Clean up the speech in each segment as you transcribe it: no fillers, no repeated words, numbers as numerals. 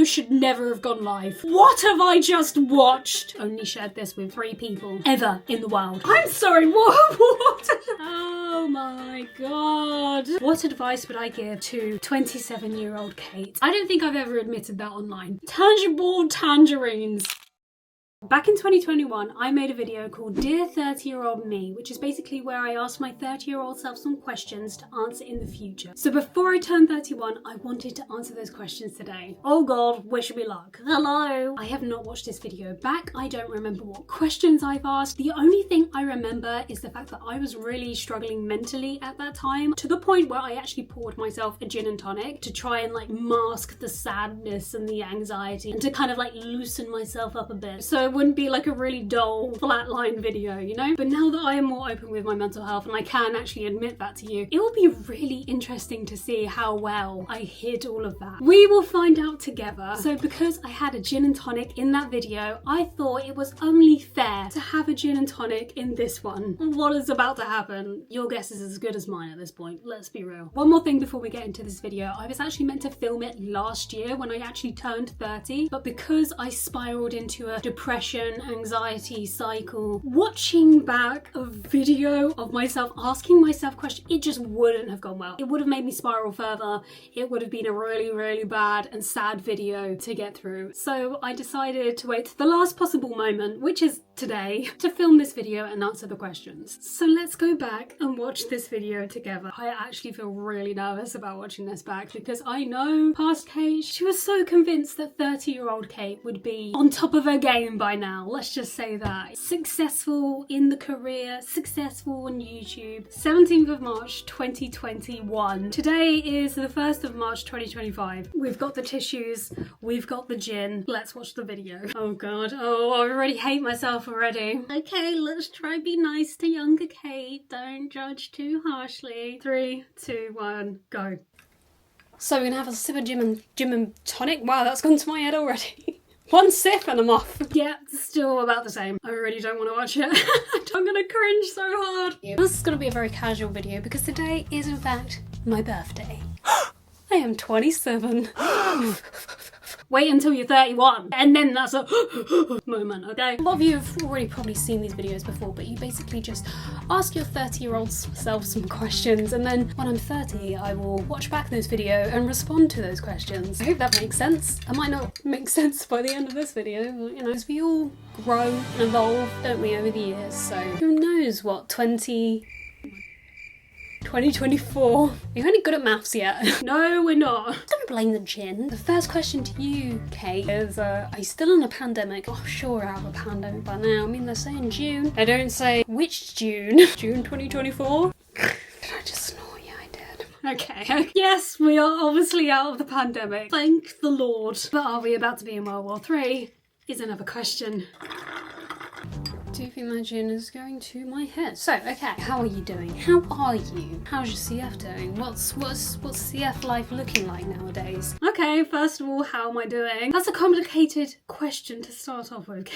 should never have gone live. What have I just watched? Only shared this with 3 people ever in the world. I'm sorry, what? Oh my god. What advice would I give to 27-year-old Kate? I don't think I've ever admitted that online. Tangible tangerines. Back in 2021, I made a video called Dear 30-Year-Old Me, which is basically where I asked my 30-year-old self some questions to answer in the future. So before I turned 31, I wanted to answer those questions today. Oh god, wish me luck. Hello! I have not watched this video back. I don't remember what questions I've asked. The only thing I remember is the fact that I was really struggling mentally at that time, to the point where I actually poured myself a gin and tonic to try and like mask the sadness and the anxiety and to kind of like loosen myself up a bit. So it wouldn't be like a really dull flatline video, you know? But now that I am more open with my mental health and I can actually admit that to you, it will be really interesting to see how well I hid all of that. We will find out together. So because I had a gin and tonic in that video, I thought it was only fair to have a gin and tonic in this one. What is about to happen? Your guess is as good as mine at this point, let's be real. One more thing before we get into this video. I was actually meant to film it last year when I actually turned 30, but because I spiraled into a depression, anxiety cycle, watching back a video of myself asking myself questions, it just wouldn't have gone well. It would have made me spiral further. It would have been a really, really bad and sad video to get through. So I decided to wait to the last possible moment, which is today, to film this video and answer the questions. So let's go back and watch this video together. I actually feel really nervous about watching this back because I know past Kate, she was so convinced that 30-year-old Kate would be on top of her game by now. Let's just say that. Successful in the career, successful on YouTube. 17th of March 2021. Today is the 1st of March 2025. We've got the tissues, we've got the gin. Let's watch the video. Oh god, oh I already hate myself already. Okay, let's try be nice to younger Kate. Don't judge too harshly. 3, 2, 1, go. So we're gonna have a sip of gin and tonic. Wow, that's gone to my head already. One sip and I'm off. Yeah, still about the same. I really don't want to watch it. I'm gonna cringe so hard. This is gonna be a very casual video because today is in fact my birthday. I am 27. Wait until you're 31 and then that's a moment, okay? A lot of you have already probably seen these videos before, but you basically just ask your 30-year-old self some questions and then when I'm 30 I will watch back this video and respond to those questions. I hope that makes sense. It might not make sense by the end of this video, but, you know, as we all grow and evolve, don't we, over the years, so who knows what 2024. You're only good at maths yet. No, we're not. I'm gonna blame the gin. The first question to you, Kate, is are you still in a pandemic? Oh, sure we're out of a pandemic by now. I mean, they're saying June. They don't say which June. June 2024? Did I just snore? Yeah, I did. Okay. Yes, we are obviously out of the pandemic. Thank the Lord. But are we about to be in World War III? Is another question. Do you think my gin is going to my head? So, okay, how are you doing? How are you? How's your CF doing? What's CF life looking like nowadays? Okay, first of all, how am I doing? That's a complicated question to start off with.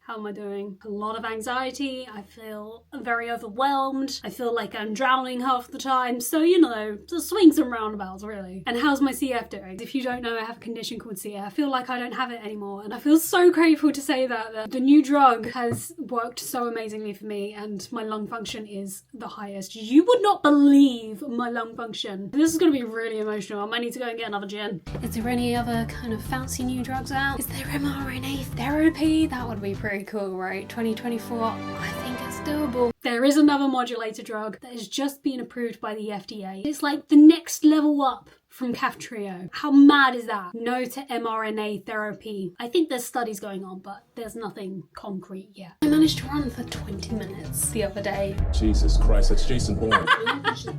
How am I doing? A lot of anxiety. I feel very overwhelmed. I feel like I'm drowning half the time. So, you know, the swings and roundabouts, really. And how's my CF doing? If you don't know, I have a condition called CF. I feel like I don't have it anymore. And I feel so grateful to say that the new drug has worked so amazingly for me and my lung function is the highest. You would not believe my lung function. This is going to be really emotional. I might need to go and get another gin. Is there any other kind of fancy new drugs out? Is there mRNA therapy? That would be pretty cool, right? 2024, I think it's doable. There is another modulator drug that has just been approved by the FDA. It's like the next level up from Kaftrio. How mad is that? No to mRNA therapy. I think there's studies going on, but there's nothing concrete yet. I managed to run for 20 minutes the other day. Jesus Christ, that's Jason Bourne.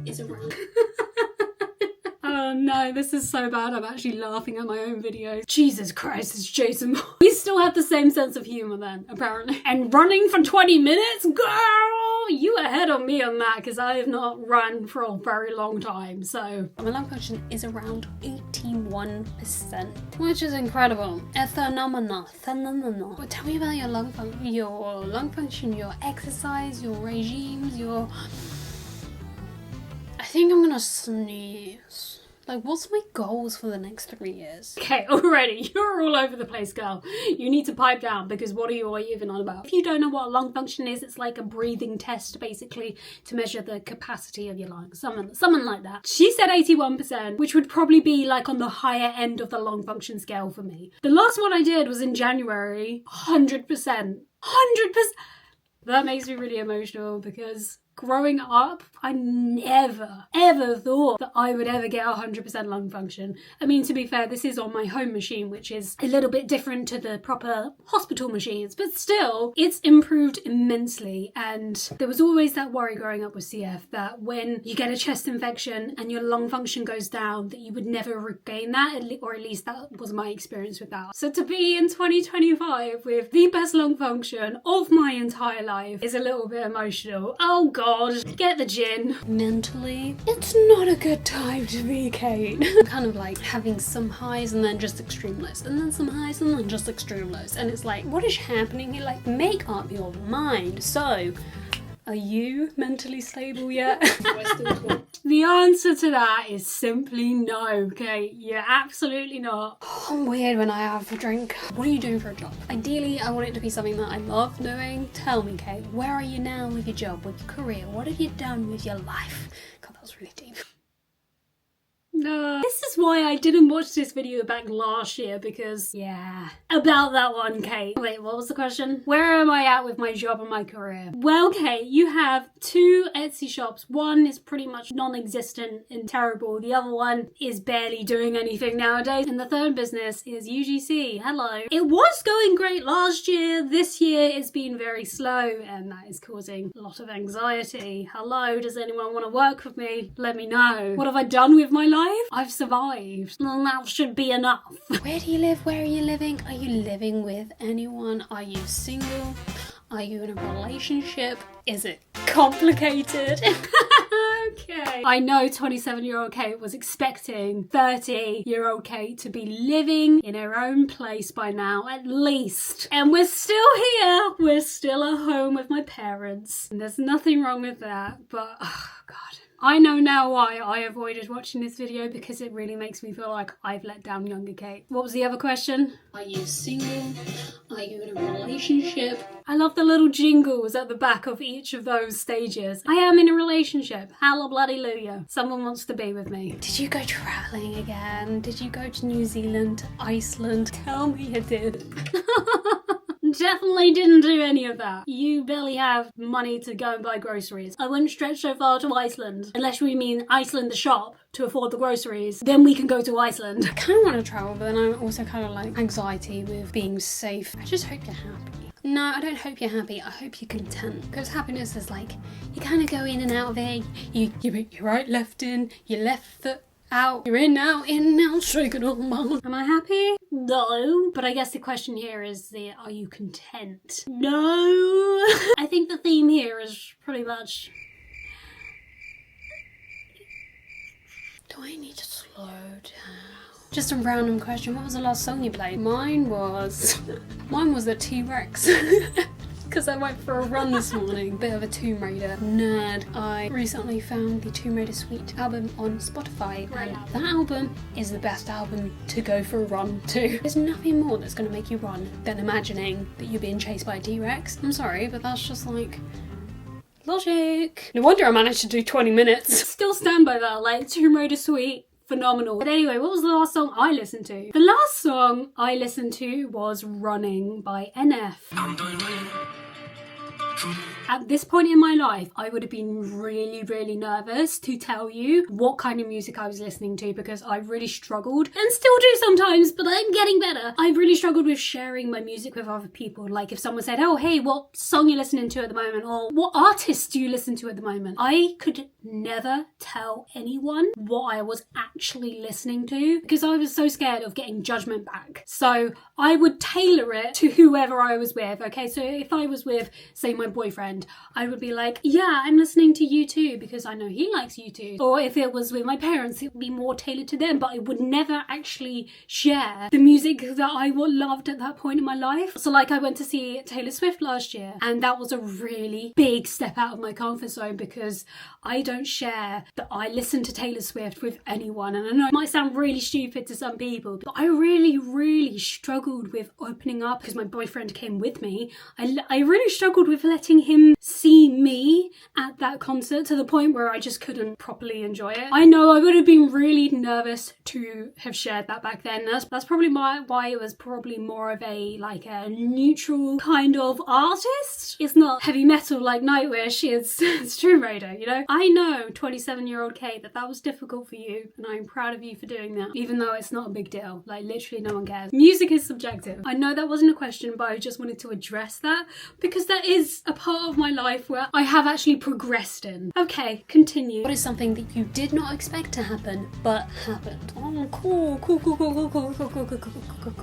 Is around. Oh no, this is so bad. I'm actually laughing at my own videos. Jesus Christ, it's Jason. We still have the same sense of humor then, apparently. And running for 20 minutes? Girl, you ahead on me on that because I have not run for a very long time, so. My lung function is around 81%, which is incredible. A phenomenon. Well, tell me about your lung function, your exercise, your regimes, your... I think I'm gonna sneeze. Like, what's my goals for the next 3 years? Okay, already, you're all over the place, girl. You need to pipe down, because what are you even on about? If you don't know what a lung function is, it's like a breathing test, basically, to measure the capacity of your lungs. Something like that. She said 81%, which would probably be like on the higher end of the lung function scale for me. The last one I did was in January. 100%. 100%. That makes me really emotional, because growing up, I never, ever thought that I would ever get 100% lung function. I mean, to be fair, this is on my home machine, which is a little bit different to the proper hospital machines, but still, it's improved immensely. And there was always that worry growing up with CF that when you get a chest infection and your lung function goes down, that you would never regain that, or at least that was my experience with that. So to be in 2025 with the best lung function of my entire life is a little bit emotional. Oh God. Get the gin. Mentally, it's not a good time to be Kate. Kind of like having some highs and then just extreme lows, and then some highs and then just extreme lows. And it's like, what is happening here? Like, make up your mind. So, are you mentally stable yet? The answer to that is simply no, okay? You're absolutely not. Oh, I'm weird when I have a drink. What are you doing for a job? Ideally, I want it to be something that I love doing. Tell me, Kate, where are you now with your job, with your career? What have you done with your life? God, that was really deep. No. This is why I didn't watch this video back last year, because, yeah, about that one, Kate. Wait, what was the question? Where am I at with my job and my career? Well, Kate, you have 2 Etsy shops. One is pretty much non-existent and terrible. The other one is barely doing anything nowadays. And the third business is UGC. Hello. It was going great last year. This year it's been very slow, and that is causing a lot of anxiety. Hello, does anyone want to work with me? Let me know. What have I done with my life? I've survived. Well, that should be enough. Where do you live? Where are you living? Are you living with anyone? Are you single? Are you in a relationship? Is it complicated? Okay. I know 27-year-old Kate was expecting 30-year-old Kate to be living in her own place by now, at least. And we're still here. We're still at home with my parents. And there's nothing wrong with that, but, oh God. I know now why I avoided watching this video, because it really makes me feel like I've let down younger Kate. What was the other question? Are you single? Are you in a relationship? I love the little jingles at the back of each of those stages. I am in a relationship. Hallelujah. Someone wants to be with me. Did you go travelling again? Did you go to New Zealand, Iceland? Tell me you did. Definitely didn't do any of that. You barely have money to go and buy groceries. I wouldn't stretch so far to Iceland. Unless we mean Iceland the shop to afford the groceries. Then we can go to Iceland. I kind of want to travel, but then I'm also kind of like anxiety with being safe. I just hope you're happy. No, I don't hope you're happy. I hope you're content. Because happiness is like, you kind of go in and out of it. You put your right left in, your left foot out. You're in, out, shake it all on. Am I happy? No. But I guess the question here is are you content? No. I think the theme here is pretty much, do I need to slow down? Just a random question. What was the last song you played? Mine was the T-Rex. Because I went for a run this morning. Bit of a Tomb Raider nerd. I recently found the Tomb Raider Suite album on Spotify, and that album is the best album to go for a run to. There's nothing more that's going to make you run than imagining that you're being chased by a T-Rex. I'm sorry, but that's just like logic. No wonder I managed to do 20 minutes. Still stand by that, like Tomb Raider Suite. Phenomenal. But anyway, what was the last song I listened to? The last song I listened to was Running by NF. At this point in my life, I would have been really, really nervous to tell you what kind of music I was listening to, because I really struggled, and still do sometimes, but I'm getting better. I really struggled with sharing my music with other people. Like if someone said, oh, hey, what song you listening to at the moment? Or what artist do you listen to at the moment? I could never tell anyone what I was actually listening to, because I was so scared of getting judgment back. So I would tailor it to whoever I was with. Okay, so if I was with, say, my boyfriend, boyfriend, I would be like, yeah, I'm listening to U2 because I know he likes U2. Or if it was with my parents, it would be more tailored to them, but I would never actually share the music that I loved at that point in my life. So like I went to see Taylor Swift last year, and that was a really big step out of my comfort zone because I don't share that I listen to Taylor Swift with anyone. And I know it might sound really stupid to some people, but I really struggled with opening up because my boyfriend came with me. I really struggled with letting him see me at that concert to the point where I just couldn't properly enjoy it. I know I would have been really nervous to have shared that back then. That's probably why it was probably more of a neutral kind of artist. It's not heavy metal like Nightwish, it's Tomb Raider, you know? I know, 27-year-old Kate, that was difficult for you, and I'm proud of you for doing that, even though it's not a big deal. Like, literally no one cares. Music is subjective. I know that wasn't a question, but I just wanted to address that because that is a part of my life where I have actually progressed in. Okay, continue. What is something that you did not expect to happen, but happened? Oh, cool.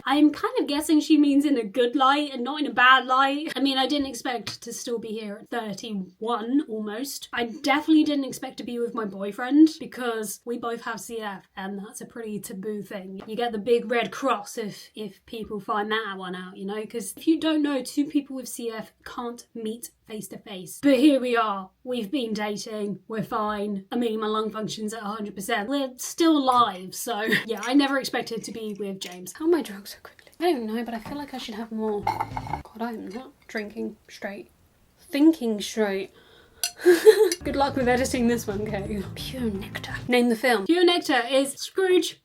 I'm kind of guessing she means in a good light and not in a bad light. I mean, I didn't expect to still be here at 31 almost. I definitely didn't expect to be with my boyfriend because we both have CF, and that's a pretty taboo thing. You get the big red cross if people find that one out, you know, because if you don't know, two people with CF can't meet face to face. But here we are. We've been dating. We're fine. I mean, my lung function's at 100%. We're still alive, so yeah, I never expected to be with James. How am I drunk so quickly? I don't know, but I feel like I should have more. God, I'm not drinking straight. Thinking straight. Good luck with editing this one, Kate. Pure nectar. Name the film. Pure nectar is Scrooge.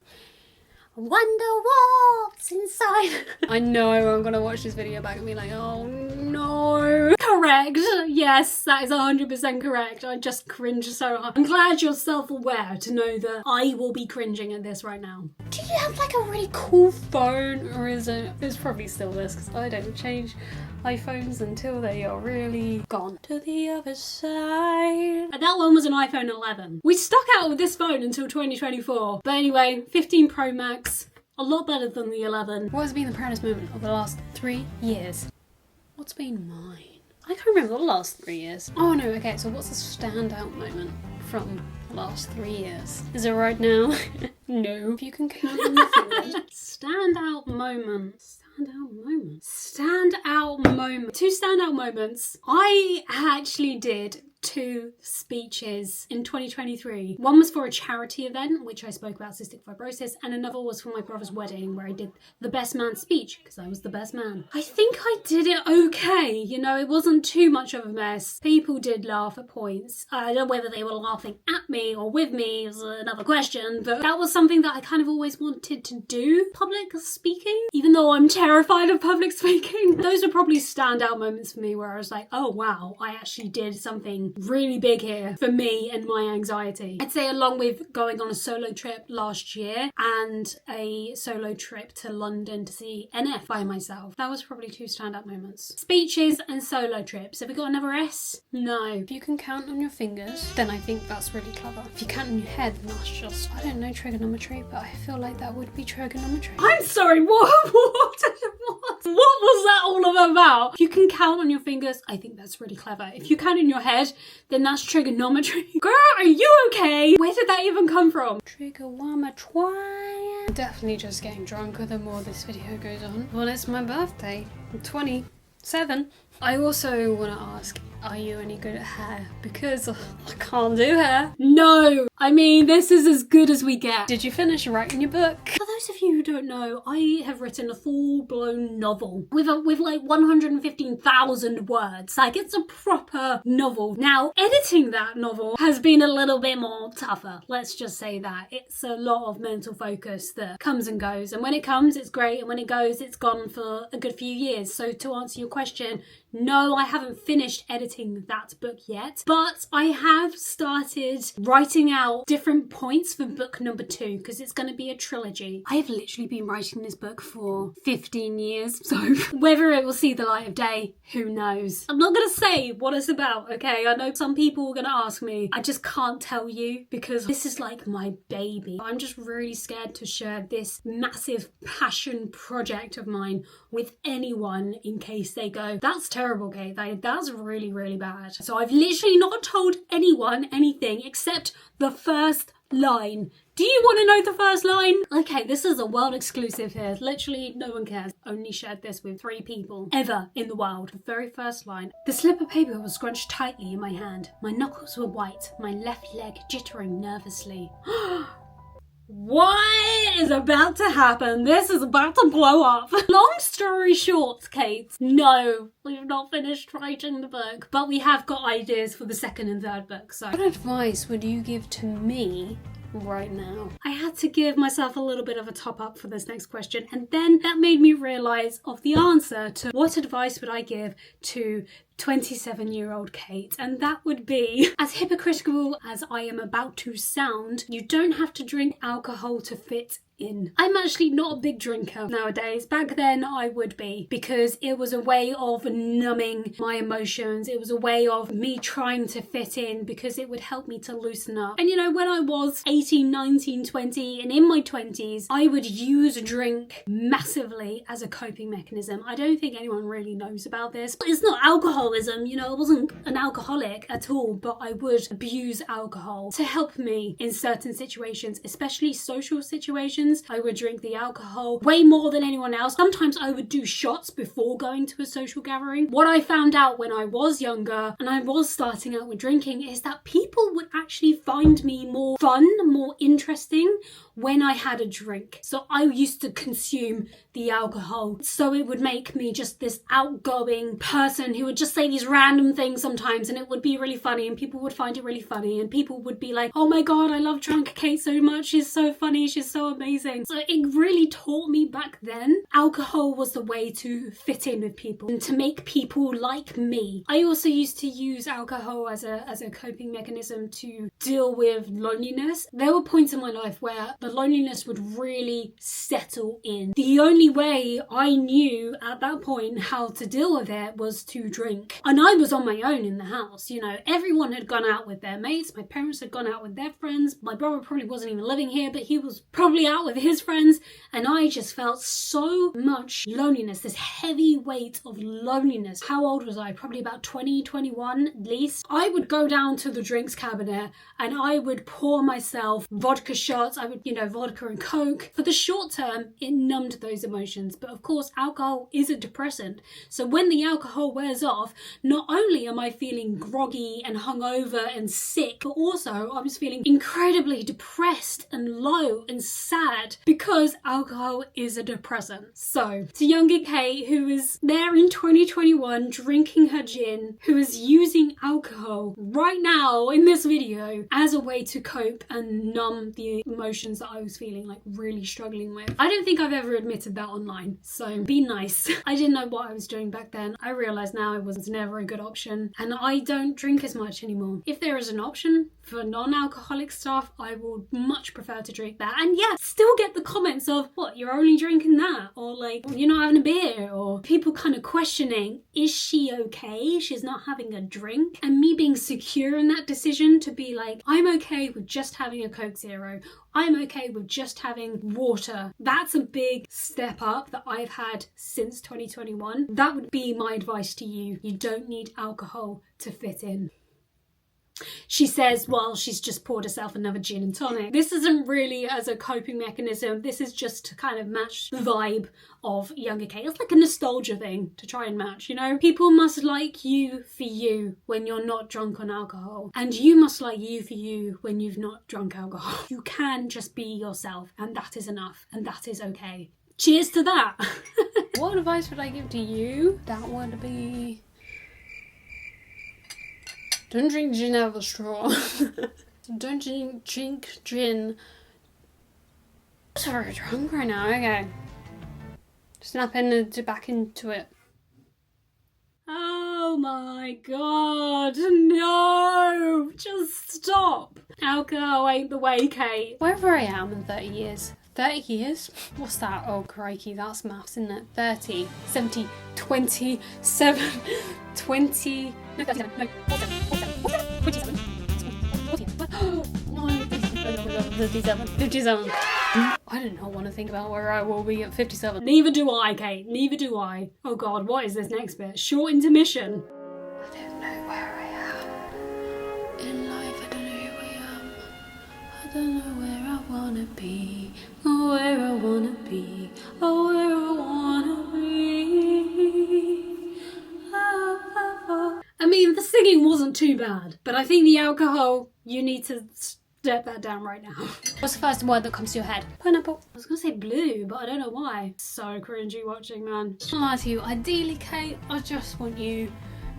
Wonder what's inside. I know I'm gonna watch this video back and be like, oh no. Correct. Yes, that is 100% correct. I just cringe so hard. I'm glad you're self-aware to know that I will be cringing at this right now. Do you have like a really cool phone, or is it? It's probably still this because I don't change iPhones until they are really gone to the other side. And that one was an iPhone 11. We stuck out with this phone until 2024. But anyway, 15 Pro Max, a lot better than the 11. What has been the proudest moment of the last 3 years? What's been mine? I can't remember the last 3 years. Oh no, okay, so what's the standout moment from the last 3 years? Is it right now? No. If you can count on your fingers. Standout moments. Standout moment. 2 standout moments. I actually did 2 speeches in 2023. One was for a charity event, which I spoke about cystic fibrosis, and another was for my brother's wedding, where I did the best man speech, because I was the best man. I think I did it okay, you know, it wasn't too much of a mess. People did laugh at points. I don't know whether they were laughing at me or with me is another question, but that was something that I kind of always wanted to do, public speaking, even though I'm terrified of public speaking. Those are probably standout moments for me where I was like, oh wow, I actually did something really big here for me and my anxiety. I'd say along with going on a solo trip last year and a solo trip to London to see NF by myself. That was probably 2 standout moments. Speeches and solo trips. Have we got another S? No. If you can count on your fingers, then I think that's really clever. If you count on your head, then that's just, I don't know trigonometry, but I feel like that would be trigonometry. I'm sorry, what was that all about? If you can count on your fingers, I think that's really clever. If you count in your head, then that's trigonometry. Girl, are you okay? Where did that even come from? Trigonometry. I'm definitely just getting drunker the more this video goes on. Well, it's my birthday. I'm 27. I also want to ask, are you any good at hair? Because I can't do hair. No! I mean, this is as good as we get. Did you finish writing your book? For those of you who don't know, I have written a full-blown novel with like 115,000 words. Like, it's a proper novel. Now, editing that novel has been a little bit more tougher. Let's just say that. It's a lot of mental focus that comes and goes. And when it comes, it's great. And when it goes, it's gone for a good few years. So to answer your question, no, I haven't finished editing that book yet, but I have started writing out different points for book number 2 because it's going to be a trilogy. I have literally been writing this book for 15 years, so whether it will see the light of day, who knows? I'm not going to say what it's about, okay? I know some people are going to ask me. I just can't tell you because this is like my baby. I'm just really scared to share this massive passion project of mine with anyone in case they go, that's terrible. terrible, Kate. That's really, really bad. So I've literally not told anyone anything except the first line. Do you want to know the first line? Okay, this is a world exclusive here. Literally, no one cares. Only shared this with 3 people ever in the world. The very first line. The slip of paper was scrunched tightly in my hand. My knuckles were white, my left leg jittering nervously. What is about to happen? This is about to blow up. Long story short, Kate, no, we've not finished writing the book, but we have got ideas for the 2nd and 3rd book. So what advice would you give to me right now? I had to give myself a little bit of a top up for this next question, and then that made me realise of the answer to what advice would I give to 27-year-old Kate, and that would be, as hypocritical as I am about to sound, you don't have to drink alcohol to fit in. I'm actually not a big drinker nowadays. Back then I would be, because it was a way of numbing my emotions. It was a way of me trying to fit in, because it would help me to loosen up. And you know, when I was 18, 19, 20 and in my 20s, I would use drink massively as a coping mechanism. I don't think anyone really knows about this. It's not alcoholism, you know, I wasn't an alcoholic at all, but I would abuse alcohol to help me in certain situations, especially social situations. I would drink the alcohol way more than anyone else. Sometimes I would do shots before going to a social gathering. What I found out when I was younger and I was starting out with drinking is that people would actually find me more fun, more interesting when I had a drink. So I used to consume the alcohol, so it would make me just this outgoing person who would just say these random things sometimes, and it would be really funny, and people would find it really funny, and people would be like, oh my god, I love drunk Kate so much, she's so funny, she's so amazing. So it really taught me back then alcohol was the way to fit in with people and to make people like me. I also used to use alcohol as a coping mechanism to deal with loneliness. There were points in my life where the loneliness would really settle in. The only way I knew at that point how to deal with it was to drink. And I was on my own in the house, you know, everyone had gone out with their mates, my parents had gone out with their friends, my brother probably wasn't even living here, but he was probably out with his friends, and I just felt so much loneliness, this heavy weight of loneliness. How old was I? Probably about 20, 21 at least. I would go down to the drinks cabinet and I would pour myself vodka shots. I would, you know, vodka and coke. For the short term, it numbed those emotions, but of course alcohol is a depressant. So when the alcohol wears off, not only am I feeling groggy and hungover and sick, but also I was feeling incredibly depressed and low and sad, because alcohol is a depressant. So to younger Kate, who is there in 2021 drinking her gin, who is using alcohol right now in this video as a way to cope and numb the emotions that I was feeling, like really struggling with. I don't think I've ever admitted that online, so be nice. I didn't know what I was doing back then. I realise now it was never a good option, and I don't drink as much anymore. If there is an option for non-alcoholic stuff, I would much prefer to drink that. And yeah, still get the comments of, what, you're only drinking that? Or like, you're not having a beer? Or people kind of questioning, is she okay? She's not having a drink? And me being secure in that decision to be like, I'm okay with just having a Coke Zero. I'm okay with just having water. That's a big step up that I've had since 2021. That would be my advice to you. You don't need alcohol to fit in. She says, well, she's just poured herself another gin and tonic. This isn't really as a coping mechanism. This is just to kind of match the vibe of younger Kate. It's like a nostalgia thing to try and match, you know? People must like you for you when you're not drunk on alcohol. And you must like you for you when you've not drunk alcohol. You can just be yourself, and that is enough, and that is okay. Cheers to that. What advice would I give to you? That would be, don't drink gin out of a straw. Don't drink gin. I'm so very drunk right now. Okay. Snap back into it. Oh my god, no! Just stop! Alcohol ain't the way, Kate. Wherever I am in 30 years. 30 years? What's that? Oh crikey, that's maths, isn't it? 30, 70, 27, 20... No, 37, no, 47, 27, 48, 57, 57, 57. I do not want to think about where I will be at 57. Neither do I, Kate. Neither do I. Oh God, what is this next bit? Short intermission. I don't know where I am. In life, I don't know who I am. I don't know where I wanna be. Or where I wanna be. Or where I wanna be. I mean, the singing wasn't too bad, but I think the alcohol, you need to step that down right now. What's the first word that comes to your head? Pineapple. I was gonna say blue, but I don't know why. So cringy watching, man. I'll lie to you, ideally, Kate, I just want you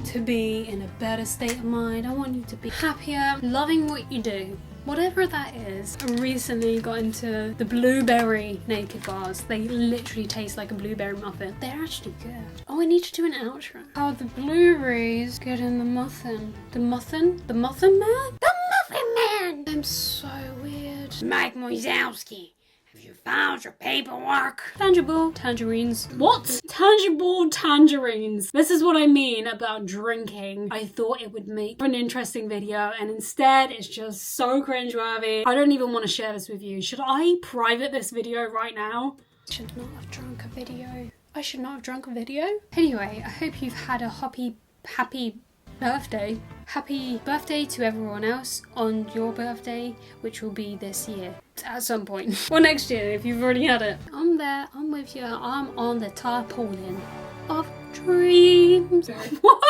to be in a better state of mind. I want you to be happier, loving what you do. Whatever that is. I recently got into the blueberry naked bars. They literally taste like a blueberry muffin. They're actually good. Oh, I need to do an outro. How the blueberries get in the muffin. The muffin? The muffin man? The muffin man! I'm so weird. Mike Moisowski, have you found your paperwork? Tangible tangerines. What? Tangible tangerines. This is what I mean about drinking. I thought it would make an interesting video, and instead it's just so cringeworthy. I don't even want to share this with you. Should I private this video right now? I should not have drunk a video. I should not have drunk a video. Anyway, I hope you've had a happy birthday. Happy birthday to everyone else on your birthday, which will be this year at some point. Or next year if you've already had it. I'm there, I'm with you, I'm on the tarpaulin of dreams. What?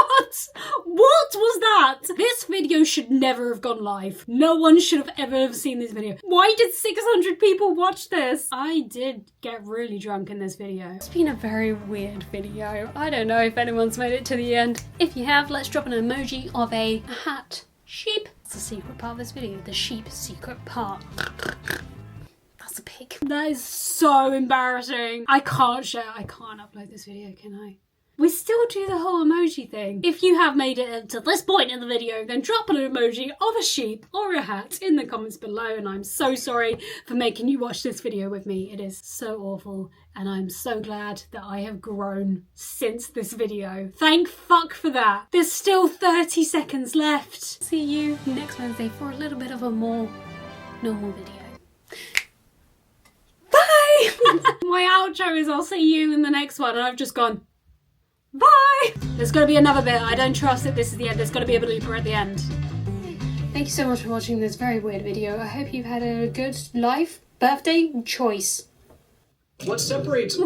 What was that? This video should never have gone live. No one should have ever seen this video. Why did 600 people watch this? I did get really drunk in this video. It's been a very weird video. I don't know if anyone's made it to the end. If you have, let's drop an emoji of a hat. Sheep. That's the secret part of this video. The sheep secret part. That's a pig. That is so embarrassing. I can't upload this video, can I? We still do the whole emoji thing. If you have made it to this point in the video, then drop an emoji of a sheep or a hat in the comments below, and I'm so sorry for making you watch this video with me. It is so awful, and I'm so glad that I have grown since this video. Thank fuck for that. There's still 30 seconds left. See you next Wednesday for a little bit of a more normal video. Bye! My outro is I'll see you in the next one, and I've just gone, bye! There's got to be another bit. I don't trust that this is the end. There's got to be a blooper at the end. Thank you so much for watching this very weird video. I hope you've had a good life, birthday, choice. What separates...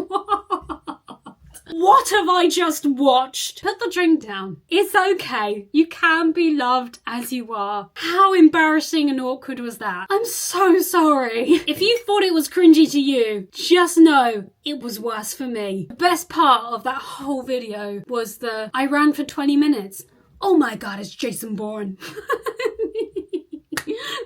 What have I just watched? Put the drink down. It's okay. You can be loved as you are. How embarrassing and awkward was that? I'm so sorry. If you thought it was cringy to you, just know it was worse for me. The best part of that whole video was I ran for 20 minutes. Oh my God, it's Jason Bourne.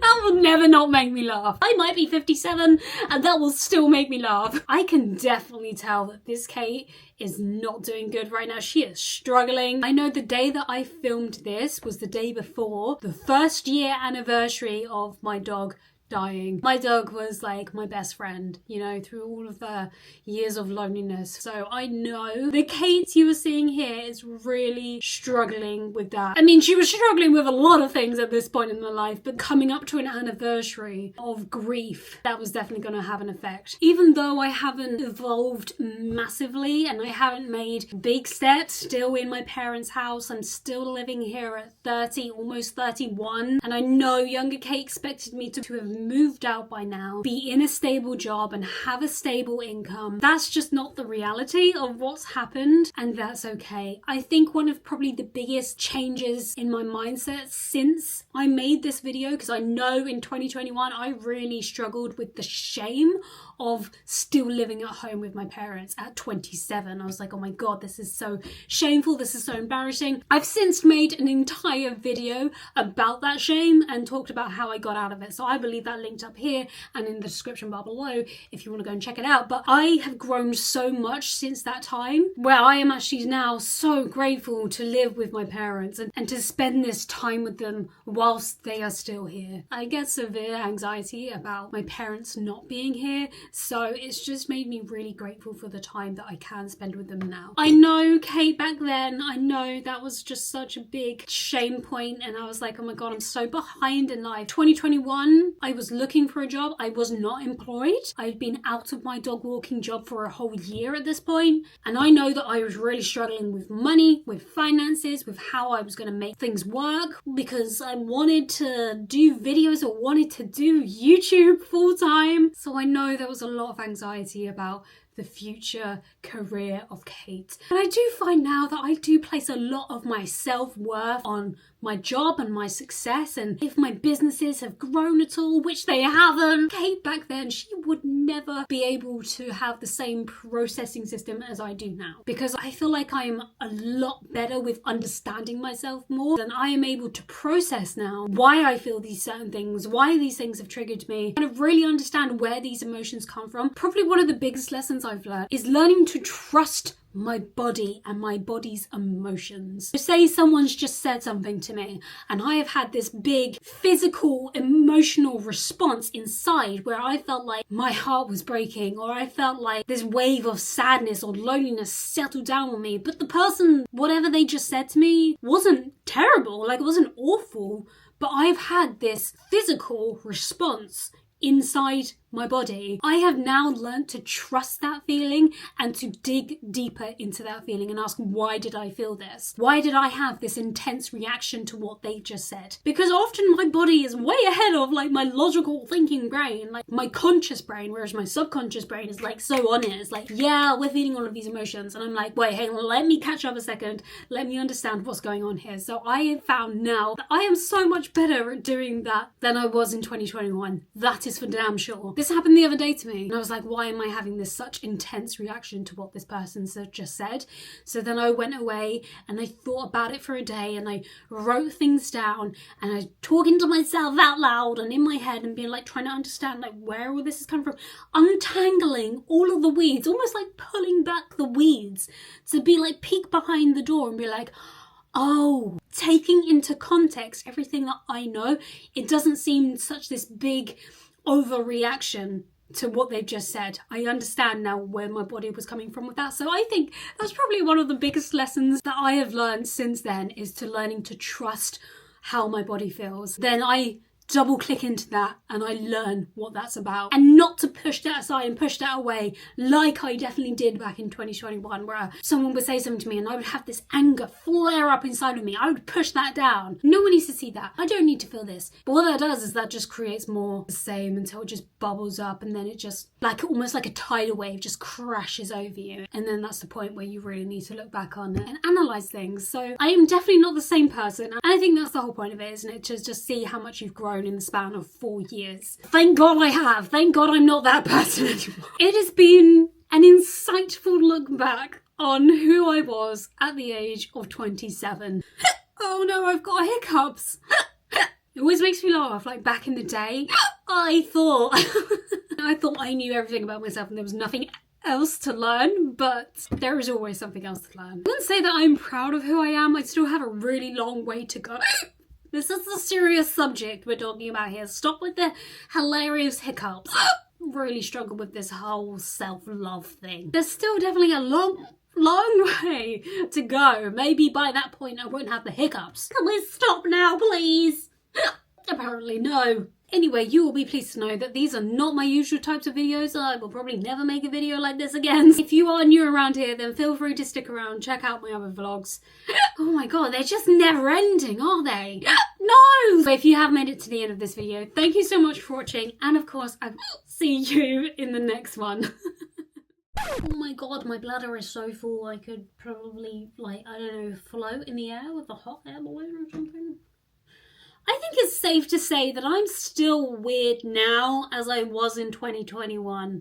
That will never not make me laugh. I might be 57 and that will still make me laugh. I can definitely tell that this Kate is not doing good right now. She is struggling. I know the day that I filmed this was the day before the 1st year anniversary of my dog dying. My dog was like my best friend, you know, through all of the years of loneliness. So I know the Kate you were seeing here is really struggling with that. I mean, she was struggling with a lot of things at this point in her life, but coming up to an anniversary of grief, that was definitely going to have an effect. Even though I haven't evolved massively and I haven't made big steps, still in my parents' house, I'm still living here at 30, almost 31, and I know younger Kate expected me to have moved out by now, be in a stable job and have a stable income. That's just not the reality of what's happened, and that's okay. I think one of probably the biggest changes in my mindset since I made this video, because I know in 2021 I really struggled with the shame of still living at home with my parents at 27. I was like, oh my God, this is so shameful, this is so embarrassing. I've since made an entire video about that shame and talked about how I got out of it, so I believe that linked up here and in the description bar below if you want to go and check it out. But I have grown so much since that time, where I am actually now so grateful to live with my parents and to spend this time with them whilst they are still here. I get severe anxiety about my parents not being here, so it's just made me really grateful for the time that I can spend with them now. I know, Kate, back then, I know that was just such a big shame point, and I was like, oh my God, I'm so behind in life. 2021, I was looking for a job. I was not employed. I'd been out of my dog walking job for a whole year at this point. And I know that I was really struggling with money, with finances, with how I was going to make things work, because I wanted to do videos or wanted to do YouTube full time. So I know there was a lot of anxiety about the future career of Kate. And I do find now that I do place a lot of my self-worth on my job and my success, and if my businesses have grown at all, which they haven't. Kate back then, she would never be able to have the same processing system as I do now, because I feel like I'm a lot better with understanding myself more, and I am able to process now why I feel these certain things, why these things have triggered me, and to really understand where these emotions come from. Probably one of the biggest lessons I've learned is learning to trust my body and my body's emotions. So say someone's just said something to me and I have had this big physical emotional response inside where I felt like my heart was breaking, or I felt like this wave of sadness or loneliness settled down on me, but the person, whatever they just said to me, wasn't terrible, like it wasn't awful, but I've had this physical response inside my body. I have now learned to trust that feeling and to dig deeper into that feeling and ask, why did I feel this? Why did I have this intense reaction to what they just said? Because often my body is way ahead of like my logical thinking brain, like my conscious brain, whereas my subconscious brain is like so on it. It's like, yeah, we're feeling all of these emotions. And I'm like, wait, hang on, let me catch up a second. Let me understand what's going on here. So I have found now that I am so much better at doing that than I was in 2021. That is for damn sure. This happened the other day to me and I was like, why am I having this such intense reaction to what this person just said? So then I went away and I thought about it for a day and I wrote things down and I was talking to myself out loud and in my head and being like trying to understand like where all this is coming from, untangling all of the weeds, almost like pulling back the weeds to be like peek behind the door and be like, oh, taking into context everything that I know. It doesn't seem such this big overreaction to what they've just said. I understand now where my body was coming from with that. So I think that's probably one of the biggest lessons that I have learned since then, is to learning to trust how my body feels. Then I double click into that and I learn what that's about, and not to push that aside and push that away like I definitely did back in 2021, where someone would say something to me and I would have this anger flare up inside of me. I would push that down. No one needs to see that. I don't need to feel this. But what that does is that just creates more the same until it just bubbles up, and then it just like almost like a tidal wave just crashes over you, and then that's the point where you really need to look back on it and analyze things. So I am definitely not the same person, and I think that's the whole point of it, isn't it? To just see how much you've grown in the span of 4 years. Thank God I have. Thank God I'm not that person anymore. It has been an insightful look back on who I was at the age of 27. Oh no, I've got hiccups. It always makes me laugh. Like back in the day, I thought I knew everything about myself and there was nothing else to learn, but there is always something else to learn. I wouldn't say that I'm proud of who I am. I still have a really long way to go. This is the serious subject we're talking about here. Stop with the hilarious hiccups. Really struggle with this whole self-love thing. There's still definitely a long way to go. Maybe by that point I won't have the hiccups. Can we stop now, please? Apparently no. Anyway, you will be pleased to know that these are not my usual types of videos. I will probably never make a video like this again. If you are new around here, then feel free to stick around, check out my other vlogs. Oh my god, they're just never ending, are they? No! So if you have made it to the end of this video, thank you so much for watching, and of course, I will see you in the next one. Oh my god, my bladder is so full I could probably, like, I don't know, float in the air with a hot air balloon or something. I think it's safe to say that I'm still weird now as I was in 2021.